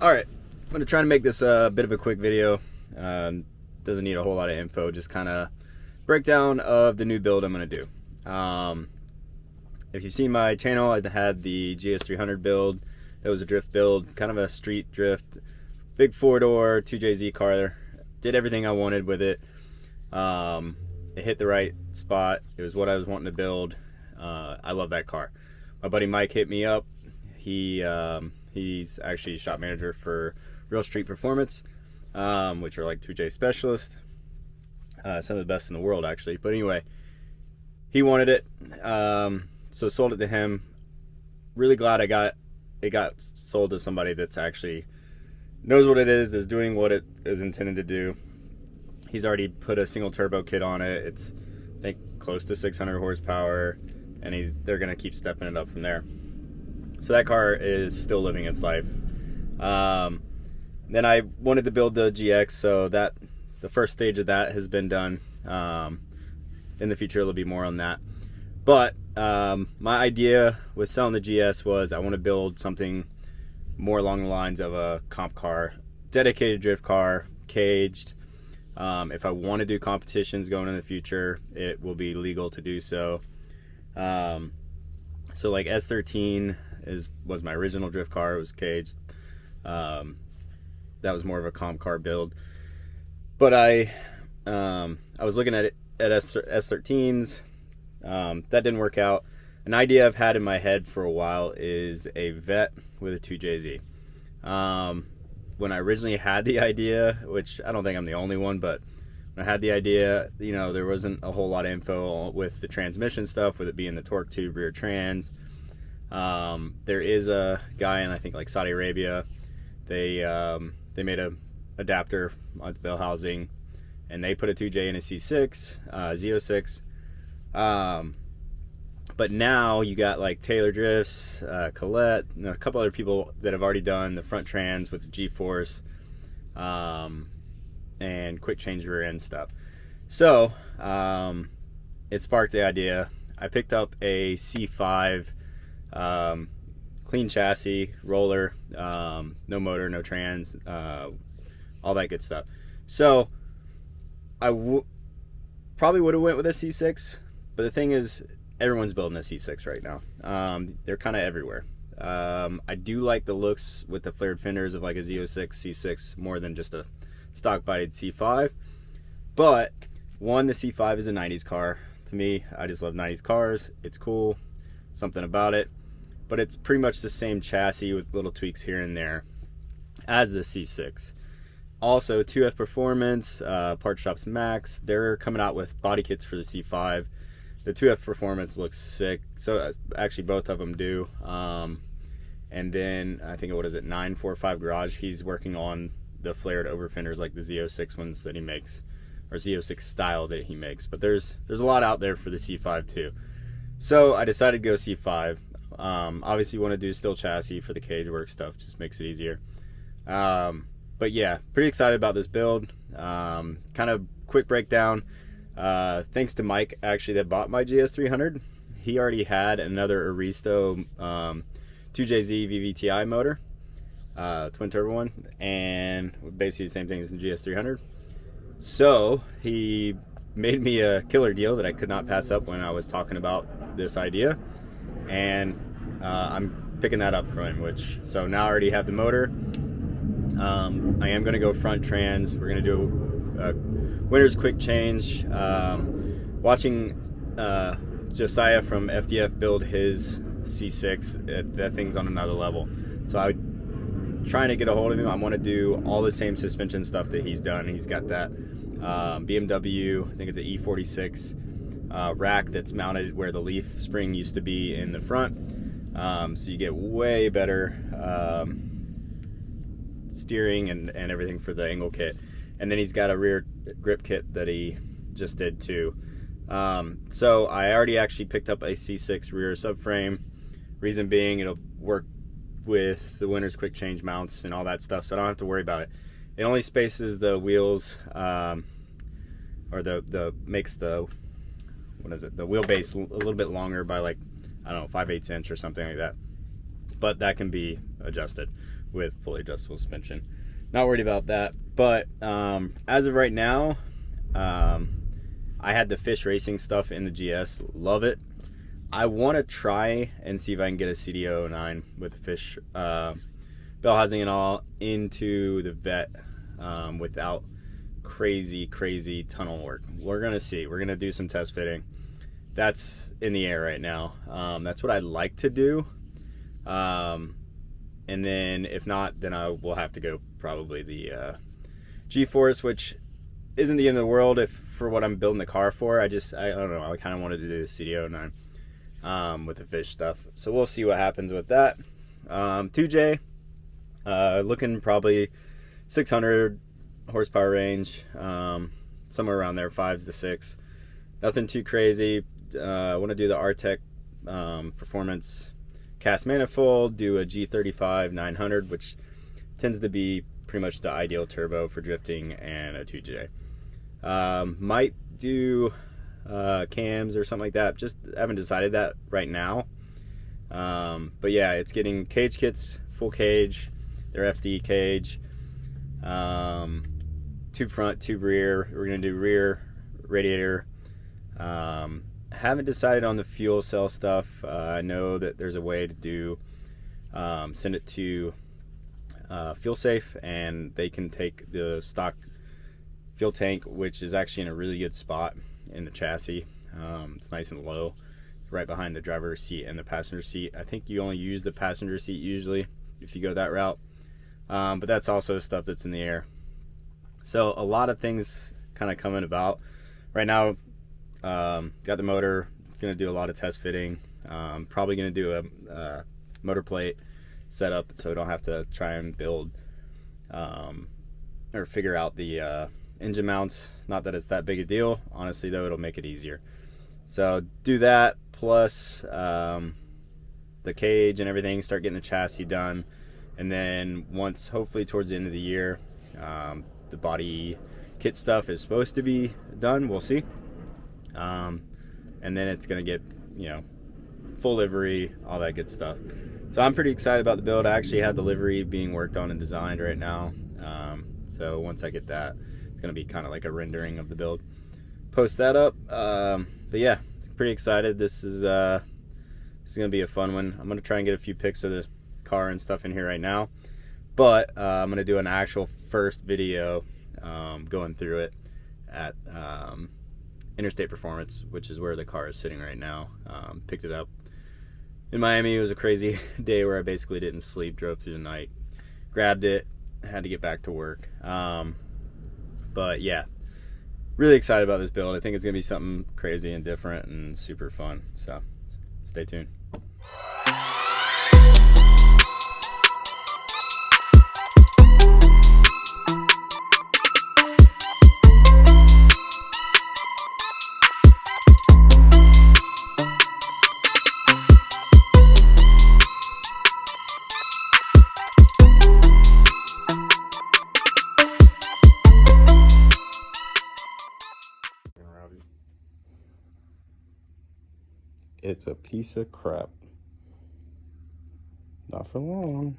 Alright, I'm going to try to make this a bit of a quick video. Doesn't need a whole lot of info, just kind of breakdown of the new build I'm going to do. If you've seen my channel, I had the GS300 build. That was a drift build, kind of a street drift, big 4-door 2JZ car. Did everything I wanted with it. It hit the right spot. It was what I was wanting to build. I love that car. My buddy Mike hit me up. He's actually shop manager for Real Street Performance, which are like 2J specialists. Some of the best in the world, actually. But anyway, he wanted it, so sold it to him. Really glad it got sold to somebody that's actually knows what it is doing what it is intended to do. He's already put a single turbo kit on it. It's, I think, close to 600 horsepower, and they're gonna keep stepping it up from there. So that car is still living its life. Then I wanted to build the GX, so the first stage of that has been done. In the future, there'll be more on that. But my idea with selling the GS was I want to build something more along the lines of a comp car, dedicated drift car, caged. If I want to do competitions going in the future, it will be legal to do so. So like S13 was my original drift car. It was caged. That was more of a comp car build. But I was looking at S13s. That didn't work out. An idea I've had in my head for a while is a Vette with a 2JZ. When I originally had the idea, which I don't think I'm the only one, but when I had the idea, there wasn't a whole lot of info with the transmission stuff, with it being the torque tube rear trans. There is a guy in, I think, like Saudi Arabia. They made a adapter on the bell housing, and they put a 2J in a C6, Z06. But now you got like Taylor Drifts, Colette, a couple other people that have already done the front trans with the G-force, and quick change rear end stuff. So it sparked the idea. I picked up a C5, clean chassis, roller, no motor, no trans, all that good stuff. So I probably would have went with a C6, but the thing is, everyone's building a C6 right now. They're kind of everywhere. I do like the looks with the flared fenders of like a Z06 C6 more than just a stock bodied C5. But one, the C5 is a 90s car. To me, I just love 90s cars. It's cool, something about it. But it's pretty much the same chassis with little tweaks here and there as the C6. Also, 2F Performance, Parts Shops Max, they're coming out with body kits for the C5. The 2F Performance looks sick. So actually both of them do. And then I think, what is it, 945 Garage, he's working on the flared over fenders like the Z06 ones that he makes, or Z06 style that he makes. But there's a lot out there for the C5 too. So I decided to go C5. Obviously you want to do still chassis for the cage work stuff, just makes it easier. But yeah, pretty excited about this build. Kind of quick breakdown. Thanks to Mike, actually, that bought my GS300. He already had another Aristo 2JZ VVTi motor, twin turbo one, and basically the same thing as the GS300. So he made me a killer deal that I could not pass up when I was talking about this idea, and I'm picking that up from him. So now I already have the motor. I am going to go front trans. We're going to do a winner's quick change. Watching Josiah from FDF build his C6, that thing's on another level. So I'm trying to get a hold of him. I want to do all the same suspension stuff that he's done. He's got that BMW, I think it's an E46 rack that's mounted where the leaf spring used to be in the front. So you get way better steering and everything for the angle kit. And then he's got a rear grip kit that he just did too. So I already actually picked up a C6 rear subframe. Reason being, it'll work with the winner's quick change mounts and all that stuff, so I don't have to worry about it. It only spaces the wheels, or makes the wheelbase a little bit longer by, like, I don't know, 5/8 inch or something like that. But that can be adjusted. with fully adjustable suspension. Not worried about that. But as of right now, I had the Fish Racing stuff in the GS. Love it. I want to try and see if I can get a CDO09 with the Fish bell housing and all into the Vet without crazy tunnel work. We're gonna see. We're gonna do some test fitting. That's in the air right now. That's what I'd like to do. And then if not, then I will have to go probably the G-Force, which isn't the end of the world if for what I'm building the car for. I don't know. I kind of wanted to do the CDO09 with the Fish stuff. So we'll see what happens with that. 2J, looking probably 600 horsepower range, somewhere around there, 5s to 6. Nothing too crazy. I want to do the Artec performance cast manifold, do a G35 900, which tends to be pretty much the ideal turbo for drifting, and a 2J. Might do cams or something like that. Just haven't decided that right now. But yeah, it's getting cage kits, full cage, their FD cage, tube front, tube rear. We're gonna do rear radiator. Haven't decided on the fuel cell stuff. I know that there's a way to do send it to Fuel Safe, and they can take the stock fuel tank, which is actually in a really good spot in the chassis. It's nice and low, right behind the driver's seat and the passenger seat. I think you only use the passenger seat usually if you go that route, but that's also stuff that's in the air. So a lot of things kind of coming about right now. Got the motor, gonna do a lot of test fitting. Probably gonna do a motor plate setup so we don't have to try and build or figure out the engine mounts. Not that it's that big a deal, honestly, though. It'll make it easier. So do that, plus the cage and everything, start getting the chassis done, and then once, hopefully towards the end of the year, the body kit stuff is supposed to be done. We'll see. And then it's gonna get, full livery, all that good stuff. So I'm pretty excited about the build. I actually have the livery being worked on and designed right now. So once I get that, it's gonna be kind of like a rendering of the build. Post that up. But yeah, pretty excited. This is gonna be a fun one. I'm gonna try and get a few pics of the car and stuff in here right now, but I'm gonna do an actual first video going through it at Interstate Performance, which is where the car is sitting right now. Picked it up in Miami. It was a crazy day where I basically didn't sleep, drove through the night, grabbed it, had to get back to work. But yeah, really excited about this build. I think it's gonna be something crazy and different and super fun, so stay tuned. It's a piece of crap. Not for long.